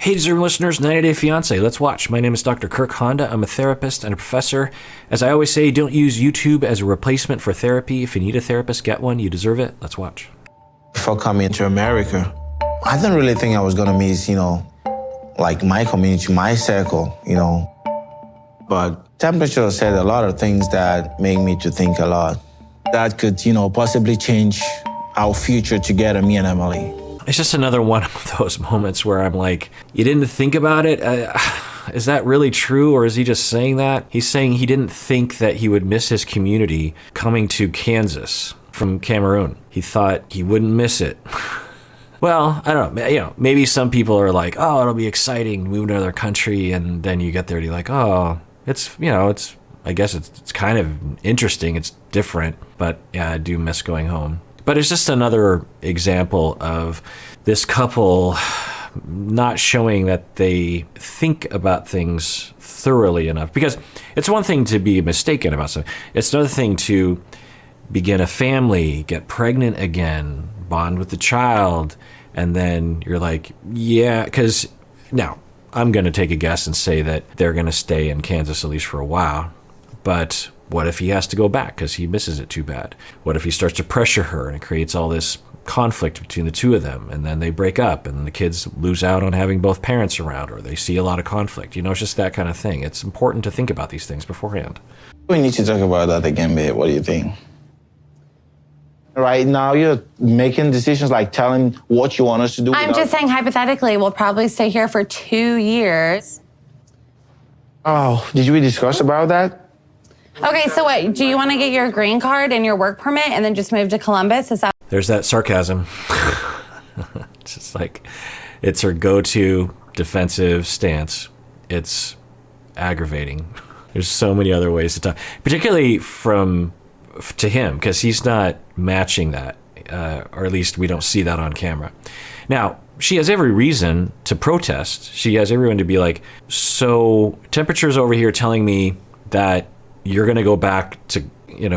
Hey, deserving listeners, 90 Day Fiancé, let's watch. My name is Dr. Kirk Honda. I'm a therapist and a professor. As I always say, don't use YouTube as a replacement for therapy. If you need a therapist, get one. You deserve it. Let's watch. Before coming to America, I didn't really think I was going to miss, like my community, my circle, But temperature said a lot of things that make me to think a lot. That could, possibly change our future together, me and Emily. It's just another one of those moments where I'm like, you didn't think about it? Is that really true, or is he just saying that? He's saying he didn't think that he would miss his community coming to Kansas from Cameroon. He thought he wouldn't miss it. Well, I don't know. Maybe some people are like, oh, it'll be exciting to move to another country, and then you get there and you're like, oh, I guess it's kind of interesting. It's different, but yeah, I do miss going home. But it's just another example of this couple not showing that they think about things thoroughly enough. Because it's one thing to be mistaken about something. It's another thing to begin a family, get pregnant again, bond with the child, and then you're like, yeah, because now I'm going to take a guess and say that they're going to stay in Kansas at least for a while. But what if he has to go back because he misses it too bad? What if he starts to pressure her and it creates all this conflict between the two of them, and then they break up and the kids lose out on having both parents around, or they see a lot of conflict? It's just that kind of thing. It's important to think about these things beforehand. We need to talk about that again, babe. What do you think? Right now, you're making decisions like telling what you want us to do. I'm just saying, hypothetically, we'll probably stay here for 2 years. Oh, did we discuss about that? Okay, so what, do you want to get your green card and your work permit and then just move to Columbus? Is that... There's that sarcasm. It's just like, it's her go-to defensive stance. It's aggravating. There's so many other ways to talk, particularly to him, because he's not matching that, or at least we don't see that on camera. Now, she has every reason to protest. She has everyone to be like, so temperature's over here telling me that you're going to go back to,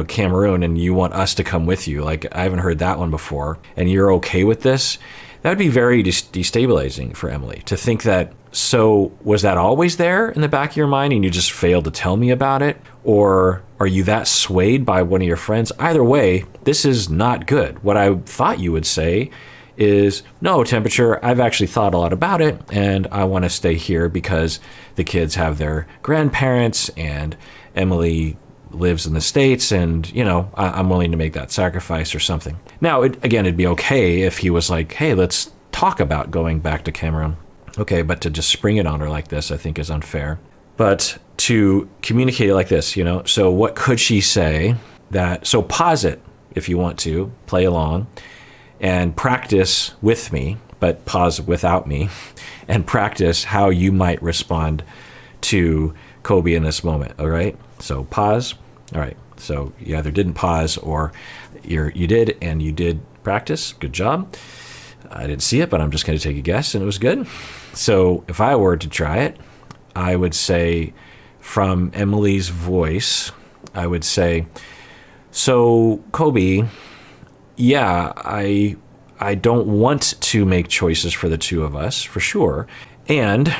Cameroon, and you want us to come with you. Like, I haven't heard that one before, and you're okay with this? That would be very destabilizing for Emily to think that. So was that always there in the back of your mind and you just failed to tell me about it? Or are you that swayed by one of your friends? Either way, this is not good. What I thought you would say is, no, temperature, I've actually thought a lot about it, and I want to stay here because the kids have their grandparents and Emily lives in the States, and, I'm willing to make that sacrifice or something. Now, it'd be okay if he was like, hey, let's talk about going back to Cameroon. Okay, but to just spring it on her like this, I think is unfair. But to communicate it like this, so what could she say so pause it if you want to, play along, and practice with me, but pause without me, and practice how you might respond to Kobe in this moment, all right? So pause. All right, so you either didn't pause or you did, and you did practice. Good job. I didn't see it, but I'm just going to take a guess, and it was good. So if I were to try it, I would say, from Emily's voice, I would say, so Kobe, yeah, I don't want to make choices for the two of us, for sure. And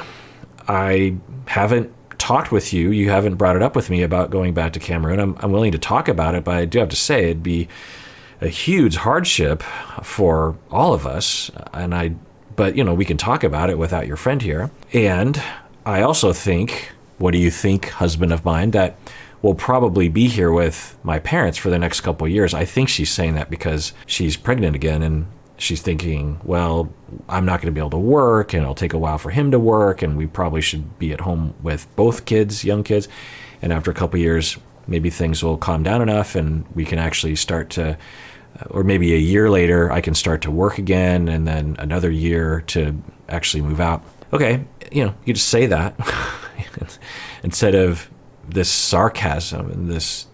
I haven't talked with you. You haven't brought it up with me about going back to Cameroon. I'm willing to talk about it, but I do have to say it'd be a huge hardship for all of us. But we can talk about it without your friend here. And I also think, what do you think, husband of mine, that we'll probably be here with my parents for the next couple of years. I think she's saying that because she's pregnant again, and she's thinking, well, I'm not going to be able to work, and it'll take a while for him to work, and we probably should be at home with both kids, young kids. And after a couple of years, maybe things will calm down enough and we can actually start to, or maybe a year later, I can start to work again, and then another year to actually move out. Okay, you just say that instead of this sarcasm and this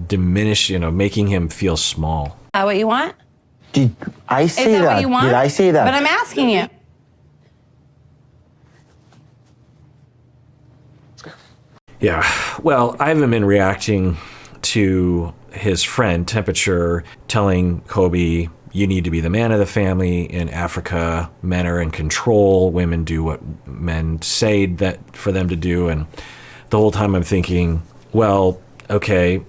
diminish, making him feel small. Is that what you want? Did I say that? Is that what you want? Did I say that? But I'm asking you. Yeah, well, I haven't been reacting to his friend, Temperature, telling Kobe you need to be the man of the family. In Africa, men are in control. Women do what men say that for them to do. And the whole time I'm thinking, well, okay,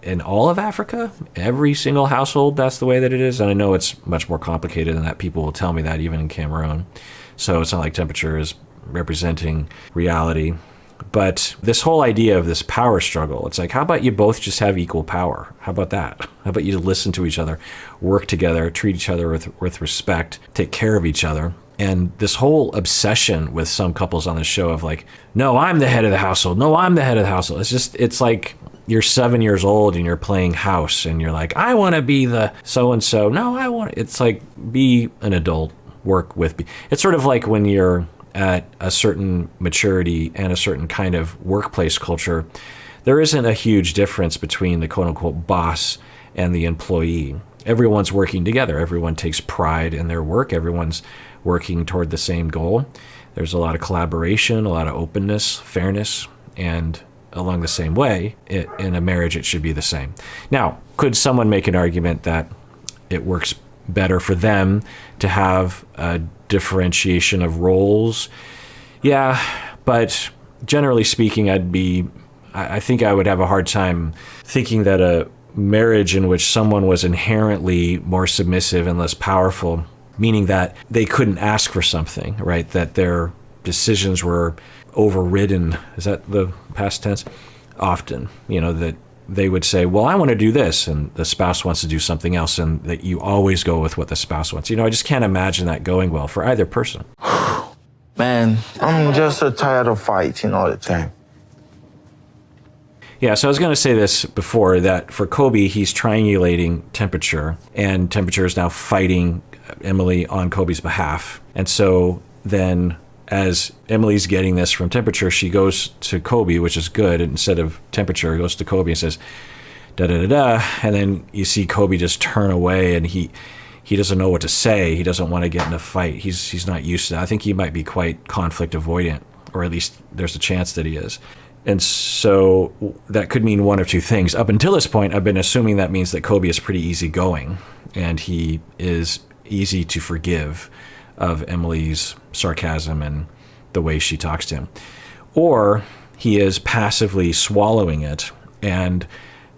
in all of Africa, every single household, that's the way that it is. And I know it's much more complicated than that. People will tell me that even in Cameroon. So it's not like temperature is representing reality. But this whole idea of this power struggle, it's like, how about you both just have equal power? How about that? How about you listen to each other, work together, treat each other with respect, take care of each other? And this whole obsession with some couples on the show of like, no, I'm the head of the household. No, I'm the head of the household. It's like you're 7 years old and you're playing house and you're like, I want to be the so-and-so. No, it's like, be an adult, work with me. It's sort of like when you're at a certain maturity and a certain kind of workplace culture, there isn't a huge difference between the quote unquote boss and the employee. Everyone's working together. Everyone takes pride in their work. Everyone's working toward the same goal. There's a lot of collaboration, a lot of openness, fairness, and along the same way, in a marriage, it should be the same. Now, could someone make an argument that it works better for them to have a differentiation of roles? Yeah, but generally speaking, I think I would have a hard time thinking that a marriage in which someone was inherently more submissive and less powerful, meaning that they couldn't ask for something, right? That their decisions were overridden. Is that the past tense? Often, that they would say, well, I want to do this, and the spouse wants to do something else, and that you always go with what the spouse wants. I just can't imagine that going well for either person. Man, I'm just so tired of fighting all the time. Yeah, so I was going to say this before, that for Kobe, he's triangulating temperature, and temperature is now fighting Emily on Kobe's behalf. And so then as Emily's getting this from temperature, she goes to Kobe, which is good. And instead of temperature, goes to Kobe and says, da-da-da-da. And then you see Kobe just turn away, and he doesn't know what to say. He doesn't want to get in a fight. He's not used to that. I think he might be quite conflict avoidant, or at least there's a chance that he is. And so that could mean one of two things. Up until this point, I've been assuming that means that Kobe is pretty easygoing, and he is easy to forgive of Emily's sarcasm and the way she talks to him. Or he is passively swallowing it and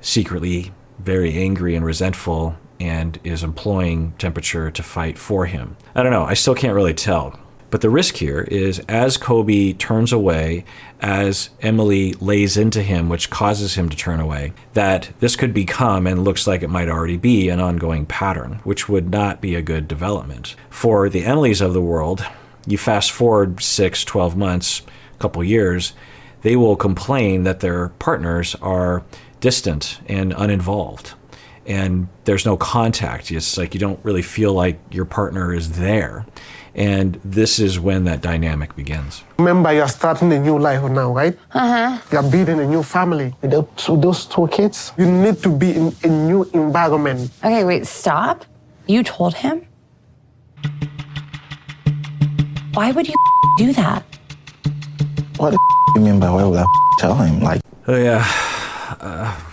secretly very angry and resentful and is employing temperature to fight for him. I don't know. I still can't really tell. But the risk here is, as Kobe turns away, as Emily lays into him, which causes him to turn away, that this could become, and looks like it might already be, an ongoing pattern, which would not be a good development. For the Emilys of the world, you fast forward 6, 12 months, a couple years, they will complain that their partners are distant and uninvolved. And there's no contact. It's like you don't really feel like your partner is there. And this is when that dynamic begins. Remember, you're starting a new life now, right? Uh-huh. You're building a new family with those two kids. You need to be in a new environment. Okay, wait, stop. You told him? Why would you do that? What the you mean by why would I tell him? Like, oh, yeah.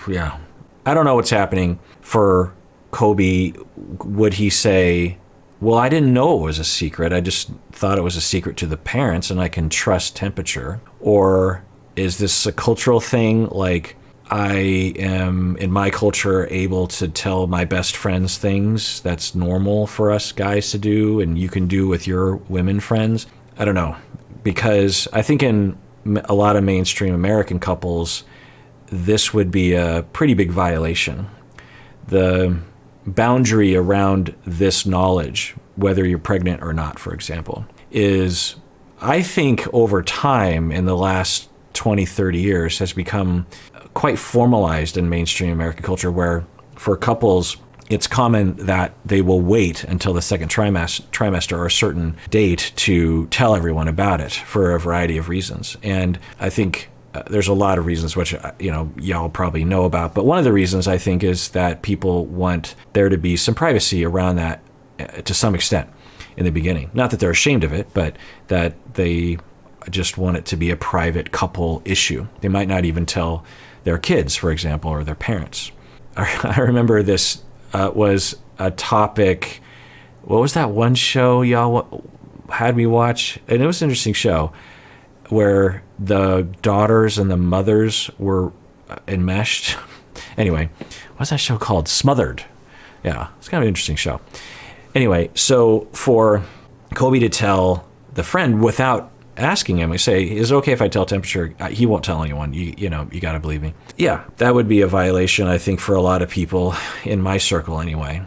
Yeah. I don't know what's happening for Kobe. Would he say, well, I didn't know it was a secret. I just thought it was a secret to the parents, and I can trust temperature? Or is this a cultural thing? Like, I am, in my culture, able to tell my best friends things that's normal for us guys to do, and you can do with your women friends? I don't know. Because I think in a lot of mainstream American couples, this would be a pretty big violation. The boundary around this knowledge, whether you're pregnant or not, for example, is, I think, over time in the last 20, 30 years has become quite formalized in mainstream American culture, where for couples, it's common that they will wait until the second trimester or a certain date to tell everyone about it for a variety of reasons. And I think there's a lot of reasons, which, y'all probably know about. But one of the reasons, I think, is that people want there to be some privacy around that to some extent in the beginning. Not that they're ashamed of it, but that they just want it to be a private couple issue. They might not even tell their kids, for example, or their parents. I remember this was a topic. What was that one show y'all had me watch? And it was an interesting show where the daughters and the mothers were enmeshed. Anyway, what's that show called? Smothered. Yeah, it's kind of an interesting show. Anyway, so for Kobe to tell the friend without asking him, I say, is it okay if I tell temperature? He won't tell anyone. You got to believe me. Yeah, that would be a violation, I think, for a lot of people in my circle anyway.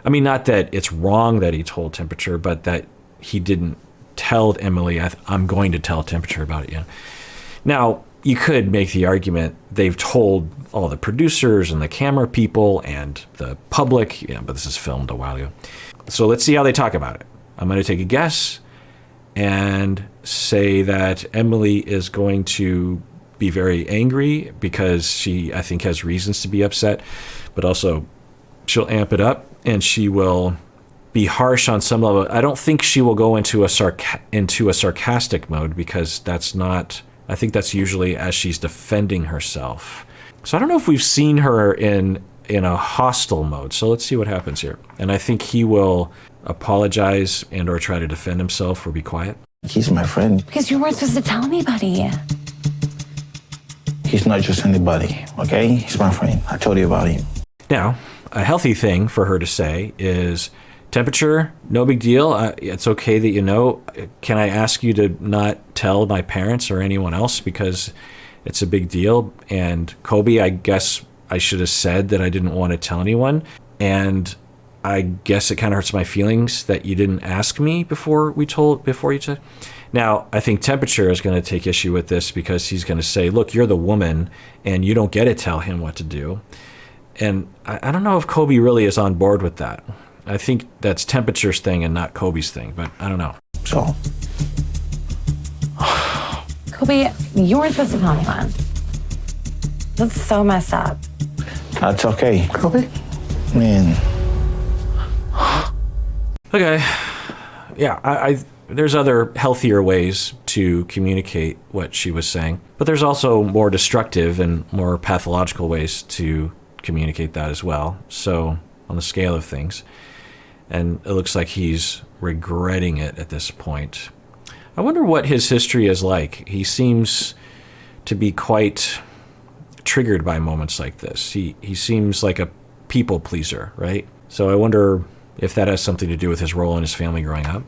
I mean, not that it's wrong that he told temperature, but that he didn't tell Emily, I'm going to tell temperature about it. Yeah. Now, you could make the argument they've told all the producers and the camera people and the public, but this is filmed a while ago. So let's see how they talk about it. I'm going to take a guess and say that Emily is going to be very angry because she, I think, has reasons to be upset, but also she'll amp it up and she will be harsh on some level. I don't think she will go into a sarcastic mode because that's not, I think that's usually as she's defending herself. So I don't know if we've seen her in a hostile mode. So let's see what happens here. And I think he will apologize and or try to defend himself or be quiet. He's my friend. Because you weren't supposed to tell anybody. He's not just anybody, okay? He's my friend. I told you about him. Now, a healthy thing for her to say is, temperature, no big deal. It's okay that you know. Can I ask you to not tell my parents or anyone else because it's a big deal? And Kobe, I guess I should have said that I didn't want to tell anyone. And I guess it kind of hurts my feelings that you didn't ask me before you said. Now, I think temperature is going to take issue with this because he's going to say, look, you're the woman and you don't get to tell him what to do. And I don't know if Kobe really is on board with that. I think that's temperature's thing and not Kobe's thing, but I don't know. So, Kobe, you weren't supposed to tell anyone. That's so messed up. that's okay. Kobe? Man, Okay. Yeah, I there's other healthier ways to communicate what she was saying, but there's also more destructive and more pathological ways to communicate that as well. So on the scale of things, and it looks like he's regretting it at this point. I wonder what his history is like. He seems to be quite triggered by moments like this. He seems like a people pleaser, right? So I wonder if that has something to do with his role in his family growing up.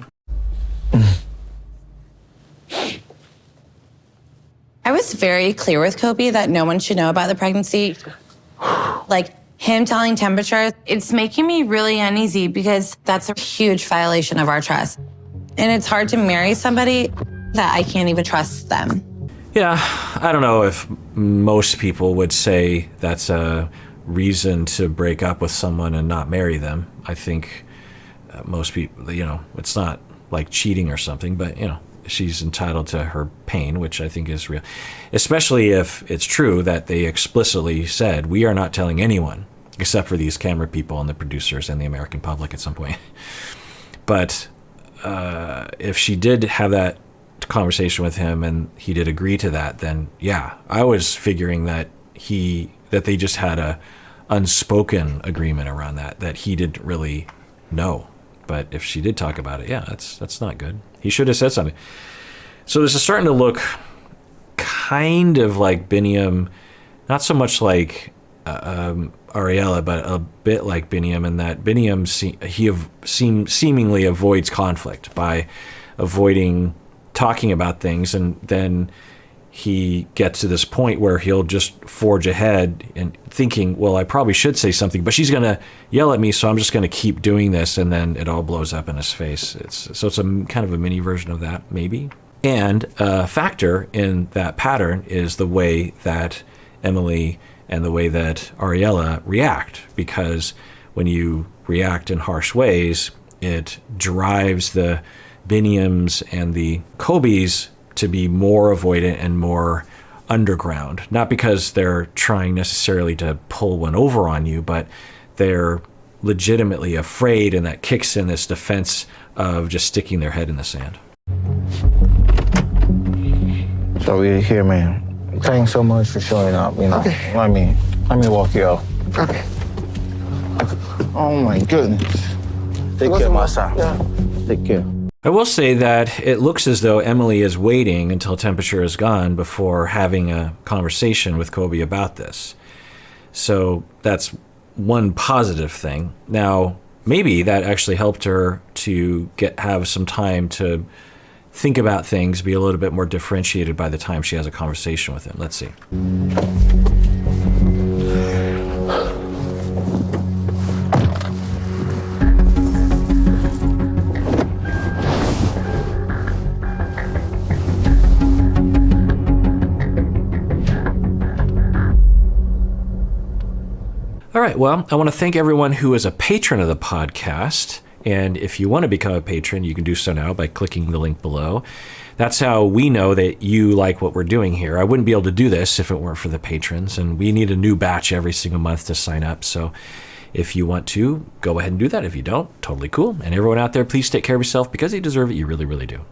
I was very clear with Kobe that no one should know about the pregnancy. Like, him telling temperature, it's making me really uneasy because that's a huge violation of our trust. And it's hard to marry somebody that I can't even trust them. Yeah, I don't know if most people would say that's a reason to break up with someone and not marry them. I think most people, it's not like cheating or something, but, she's entitled to her pain, which I think is real. Especially if it's true that they explicitly said, we are not telling anyone, except for these camera people and the producers and the American public at some point. But if she did have that conversation with him and he did agree to that, then yeah, I was figuring that they just had a unspoken agreement around that he didn't really know. But if she did talk about it, yeah, that's not good. He should have said something. So this is starting to look kind of like Biniam, not so much like Ariella, but a bit like Biniam, in that Biniam seemingly avoids conflict by avoiding talking about things, and then he gets to this point where he'll just forge ahead and thinking, well, I probably should say something, but she's going to yell at me, so I'm just going to keep doing this, and then it all blows up in his face. It's a kind of a mini version of that, maybe. And a factor in that pattern is the way that Emily and the way that Ariella react, because when you react in harsh ways, it drives the Biniams and the Kobes to be more avoidant and more underground. Not because they're trying necessarily to pull one over on you, but they're legitimately afraid, and that kicks in this defense of just sticking their head in the sand. so we're here, man. Thanks so much for showing up, Okay. Let me walk you out. Okay. Oh my goodness. Take care, Masa. Yeah. Take care. I will say that it looks as though Emily is waiting until temperature is gone before having a conversation with Kobe about this. So that's one positive thing. Now, maybe that actually helped her to have some time to think about things, be a little bit more differentiated by the time she has a conversation with him. Let's see. All right, well, I want to thank everyone who is a patron of the podcast. And if you want to become a patron, you can do so now by clicking the link below. That's how we know that you like what we're doing here. I wouldn't be able to do this if it weren't for the patrons, and we need a new batch every single month to sign up. So if you want to, go ahead and do that. If you don't, totally cool. And everyone out there, please take care of yourself because you deserve it. You really, really do.